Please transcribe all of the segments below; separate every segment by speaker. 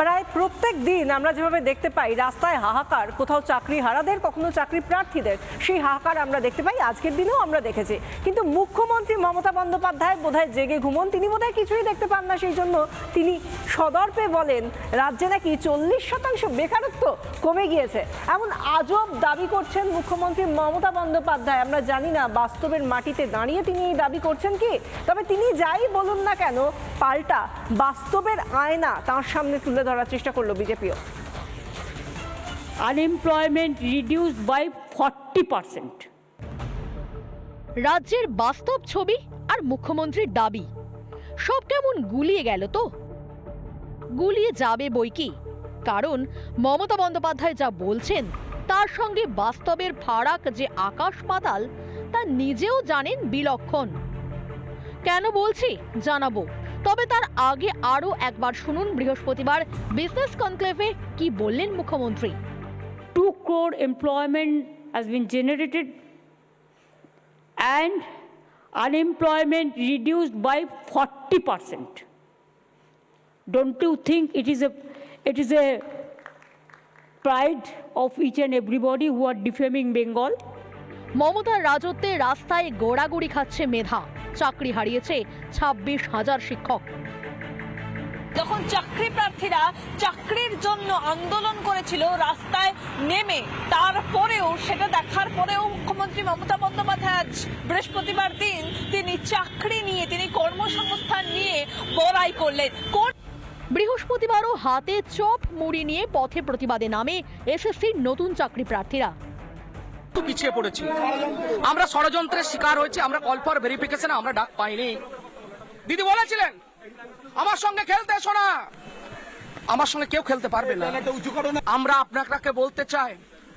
Speaker 1: প্রায় প্রত্যেক দিন আমরা যেভাবে দেখতে পাই রাস্তায় হাহাকার, কোথাও চাকরি হারাদের, কখনো চাকরি প্রার্থীদের, সেই হাহাকার আমরা দেখতে পাই। আজকের দিনেও আমরা দেখেছি। কিন্তু মুখ্যমন্ত্রী মমতা বন্দ্যোপাধ্যায় বোধহয় জেগে ঘুমন, তিনি বোধহয় কিছুই দেখতে পান না। সেই জন্য তিনি সদর্পে বলেন রাজ্যে নাকি 40% বেকারত্ব কমে গিয়েছে। এমন আজব দাবি করছেন মুখ্যমন্ত্রী মমতা বন্দ্যোপাধ্যায়। আমরা জানি না বাস্তবের মাটিতে দাঁড়িয়ে তিনি এই দাবি করছেন কি। তবে তিনি যাই বলুন না কেন, পাল্টা বাস্তবের আয়না তার সামনে তুলে ধরার চেষ্টা করলো বিজেপিও।
Speaker 2: Unemployment reduced by 40%।
Speaker 3: রাজ্যের বাস্তব ছবি আর মুখ্যমন্ত্রীর দাবি সব কেমন গুলিয়ে গেল তো। গুলিয়ে যাবে বইকি, কারণ মমতা বন্দ্যোপাধ্যায় যা বলছেন তার সঙ্গে বাস্তবের ফারাক যে আকাশ পাতাল তা নিজেও জানেন বিলক্ষণ। কেন বলছি জানাবো, তবে তার আগে আরো একবার শুনুন বৃহস্পতিবার বিজনেস কনক্লেভে কি বললেন মুখ্যমন্ত্রী।
Speaker 2: 2 crore employment has been generated and unemployment reduced by 40%. Don't you think it is a pride of each and everybody who are defaming Bengal?
Speaker 3: মমতার রাজত্বে রাস্তায় গোড়াগুড়ি খাচ্ছে মেধা, চাকরি হারিয়েছে 26,000 শিক্ষক।
Speaker 4: যখন চাকরি প্রার্থীরা চাকরির জন্য আন্দোলন করেছিল রাস্তায় নেমে, তারপরেও সেটা দেখার পরেও মুখ্যমন্ত্রী মমতা বন্দ্যোপাধ্যায় আজ বৃহস্পতিবার দিন তিনি চাকরি নিয়ে, তিনি কর্মসংস্থান নিয়ে বড়াই করলেন।
Speaker 3: বৃহস্পতিবারও হাতে চপ মুড়ি নিয়ে পথে প্রতিবাদে নামে এসএসসির নতুন চাকরি প্রার্থীরা।
Speaker 5: পিছিয়ে পড়েছি, আমরা ষড়যন্ত্রের শিকার হয়েছি, আমরা কল ফর ভেরিফিকেশন আমরা ডাক পাইনি। দিদি বলেছিলেন আমার সঙ্গে খেলতে এসো না, আমার সঙ্গে কেউ খেলতে পারবে না। আমরা আপনাকে বলতে চাই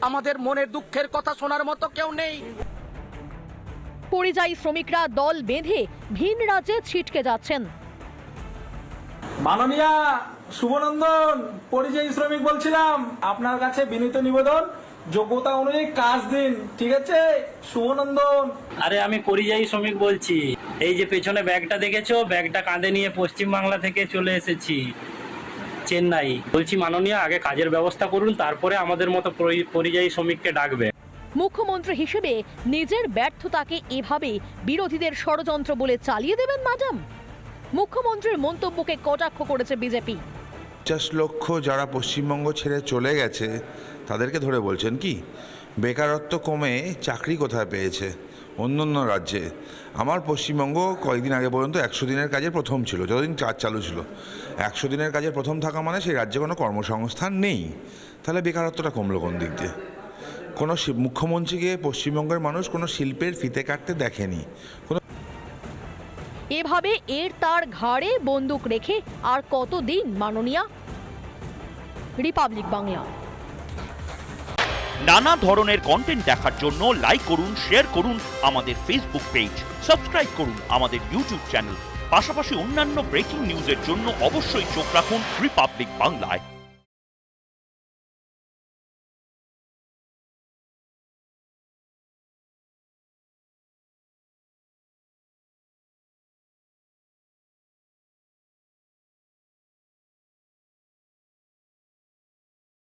Speaker 5: আমাদের মনের দুঃখের কথা শোনার মতো কেউ নেই।
Speaker 3: পরিযায়ী শ্রমিকরা দল বেঁধে ভিন রাজ্যে ছিটকে যাচ্ছেন।
Speaker 6: মাননীয়া শুভনন্দন, পরিযায়ী শ্রমিক বলছিলাম, আপনার কাছে বিনীত নিবেদন, যোগ্যতা অনুযায়ী কাজ দিন, ঠিক আছে? শুভনন্দন।
Speaker 7: আরে আমি পরিযায়ী শ্রমিক বলছি। এই যে পেছনে ব্যাগটা দেখেছো, ব্যাগটা কাঁধে নিয়ে পশ্চিমবাংলা থেকে চলে এসেছি চেন্নাই। বলছি মাননীয়, আগে কাজের ব্যবস্থা করুন, তারপরে আমাদের মতো পরিযায়ী শ্রমিককে ডাকবে।
Speaker 3: মুখ্যমন্ত্রী হিসেবে নিজের ব্যর্থতাকে এভাবে বিরোধীদের ষড়যন্ত্র বলে চালিয়ে দেবেন ম্যাডাম? মুখ্যমন্ত্রীর মন্তব্যকে কটাক্ষ করেছে বিজেপি।
Speaker 8: 50 লক্ষ যারা পশ্চিমবঙ্গ ছেড়ে চলে গেছে তাদেরকে ধরে বলছেন কি বেকারত্ব কমে চাকরি কোথায় পেয়েছে অন্য রাজ্যে? আমার পশ্চিমবঙ্গ কয়েকদিন আগে পর্যন্ত 100 দিনের কাজের প্রথম ছিল, যতদিন চালু ছিল। 100 দিনের কাজের প্রথম থাকা মানে সেই রাজ্যে কোনো কর্মসংস্থান নেই। তাহলে বেকারত্বটা কমলো কোন দিক দিয়ে? কোনো মুখ্যমন্ত্রীকে পশ্চিমবঙ্গের মানুষ কোনো শিল্পের ফিতে কাটতে দেখেনি।
Speaker 3: এভাবে এর তার ঘাড়ে বন্দুক রেখে আর কতদিন মাননীয়া? রিপাবলিক বাংলা।
Speaker 9: নানা ধরনের কন্টেন্ট দেখার জন্য লাইক করুন, শেয়ার করুন আমাদের ফেসবুক পেজ, সাবস্ক্রাইব করুন আমাদের ইউটিউব চ্যানেল। পাশাপাশি অন্যান্য ব্রেকিং নিউজের জন্য অবশ্যই চোখ রাখুন রিপাবলিক বাংলায়।